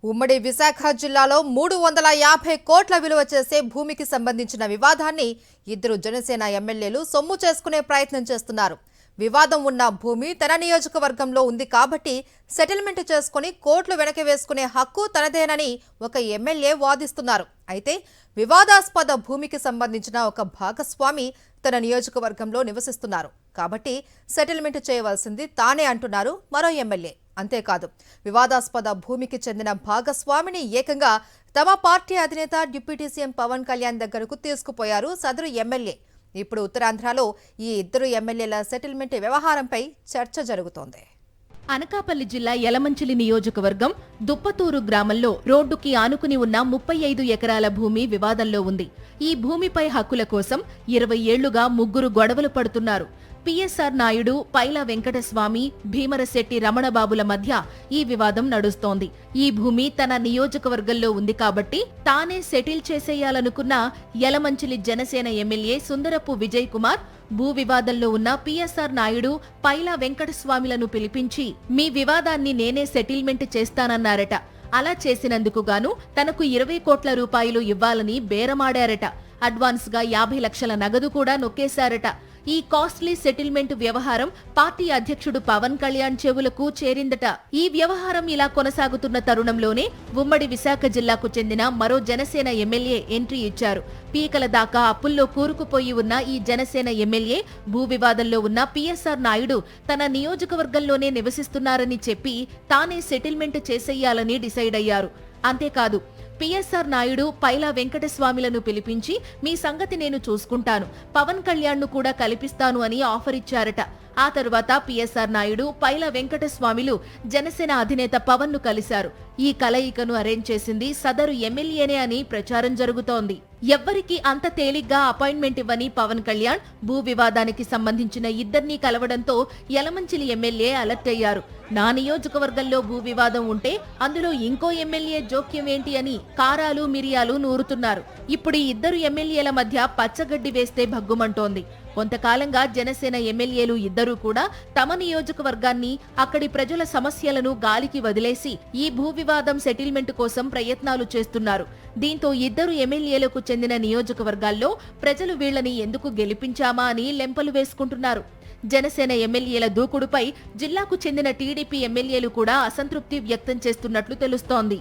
ఉమ్మడి విశాఖ జిల్లాలో 350 కోట్ల విలువ చేసే భూమికి సంబంధించిన వివాదాన్ని ఇద్దరు జనసేన ఎమ్మెల్యేలు సొమ్ము చేసుకునే ప్రయత్నం చేస్తున్నారు. వివాదం ఉన్న భూమి తన నియోజకవర్గంలో ఉంది కాబట్టి సెటిల్మెంట్ చేసుకుని కోట్లు వెనక్కి వేసుకునే హక్కు తనదేనని ఒక ఎమ్మెల్యే వాదిస్తున్నారు. అయితే వివాదాస్పద భూమికి సంబంధించిన ఒక భాగస్వామి తన నియోజకవర్గంలో నివసిస్తున్నారు కాబట్టి సెటిల్మెంట్ చేయవలసింది తానే అంటున్నారు మరో ఎమ్మెల్యే. అంతేకాదు వివాదాస్పద భూమికి చెందిన భాగస్వామిని ఏకంగా తమ పార్టీ అధినేత డిప్యూటీ సీఎం పవన్ కళ్యాణ్ దగ్గరకు తీసుకుపోయారు సదరు ఎమ్మెల్యే. ఇప్పుడు ఉత్తరాంధ్రలో ఈ ఇద్దరు ఎమ్మెల్యేల సెటిల్మెంట్ వ్యవహారంపై చర్చ జరుగుతోంది. అనకాపల్లి జిల్లా యలమంచిలి నియోజకవర్గం దుప్పతూరు గ్రామంలో రోడ్డుకి ఆనుకుని ఉన్న 35 ఎకరాల భూమి వివాదంలో ఉంది. ఈ భూమిపై హక్కుల కోసం 20 ఏళ్లుగా ముగ్గురు గొడవలు పడుతున్నారు. పిఎస్ఆర్ నాయుడు, పైలా వెంకటస్వామి, భీమరశెట్టి రమణబాబుల మధ్య ఈ వివాదం నడుస్తోంది. ఈ భూమి తన నియోజకవర్గంలో ఉంది కాబట్టి తానే సెటిల్ చేసేయాలనుకున్న యలమంచిలి జనసేన ఎమ్మెల్యే సుందరపు విజయ్ కుమార్ భూ వివాదంలో ఉన్న పిఎస్ఆర్ నాయుడు, పైలా వెంకటస్వామిలను పిలిపించి మీ వివాదాన్ని నేనే సెటిల్మెంట్ చేస్తానన్నారట. అలా చేసినందుకు గాను తనకు 20 కోట్ల రూపాయలు ఇవ్వాలని బేరమాడారట. అడ్వాన్స్ గా 50 లక్షల నగదు కూడా నొక్కేశారట. ఈ కాస్ట్లీ సెటిల్మెంట్ వ్యవహారం పార్టీ అధ్యక్షుడు పవన్ కళ్యాణ్ చెవులకు చేరిందట. ఈ వ్యవహారం ఇలా కొనసాగుతున్న తరుణంలోనే ఉమ్మడి విశాఖ జిల్లాకు చెందిన మరో జనసేన ఎమ్మెల్యే ఎంట్రీ ఇచ్చారు. పీకల దాకా అప్పుల్లో కూరుకుపోయి ఉన్న ఈ జనసేన ఎమ్మెల్యే భూ వివాదంలో ఉన్న పిఎస్ఆర్ నాయుడు తన నియోజకవర్గంలోనే నివసిస్తున్నారని చెప్పి తానే సెటిల్మెంట్ చేసేయాలని డిసైడ్ అయ్యారు. అంతేకాదు పిఎస్ఆర్ నాయుడు, పైలా వెంకటస్వామిలను పిలిపించి మీ సంగతి నేను చూసుకుంటాను, పవన్ కళ్యాణ్ ను కూడా కల్పిస్తాను అని ఆఫర్ ఇచ్చారట. ఆ తరువాత పిఎస్ఆర్ నాయుడు, పైలా వెంకటస్వామిలు జనసేన అధినేత పవన్ ను కలిశారు. ఈ కలయికను అరేంజ్ చేసింది సదరు ఎమ్మెల్యేనే అని ప్రచారం జరుగుతోంది. ఎవ్వరికి అంత తేలిగ్గా అపాయింట్మెంట్ ఇవ్వని పవన్ కళ్యాణ్ భూ వివాదానికి సంబంధించిన ఇద్దరినీ కలవడంతో యలమంచిలి ఎమ్మెల్యే అలర్ట్ అయ్యారు. నా నియోజకవర్గంలో భూ వివాదం ఉంటే అందులో ఇంకో ఎమ్మెల్యే జోక్యం ఏంటి అని కారాలు మిరియాలు నూరుతున్నారు. ఇప్పుడు ఈ ఇద్దరు ఎమ్మెల్యేల మధ్య పచ్చగడ్డి వేస్తే భగ్గుమంటోంది. కొంతకాలంగా జనసేన ఎమ్మెల్యేలు ఇద్దరూ కూడా తమ నియోజకవర్గాన్ని, అక్కడి ప్రజల సమస్యలను గాలికి వదిలేసి ఈ భూ వివాదం సెటిల్మెంట్ కోసం ప్రయత్నాలు చేస్తున్నారు. దీంతో ఇద్దరు ఎమ్మెల్యేలకు చెందిన నియోజకవర్గాల్లో ప్రజలు వీళ్లని ఎందుకు గెలిపించామా అని లెంపలు వేసుకుంటున్నారు. జనసేన ఎమ్మెల్యేల దూకుడుపై జిల్లాకు చెందిన టీడీపీ ఎమ్మెల్యేలు కూడా అసంతృప్తి వ్యక్తం చేస్తున్నట్లు తెలుస్తోంది.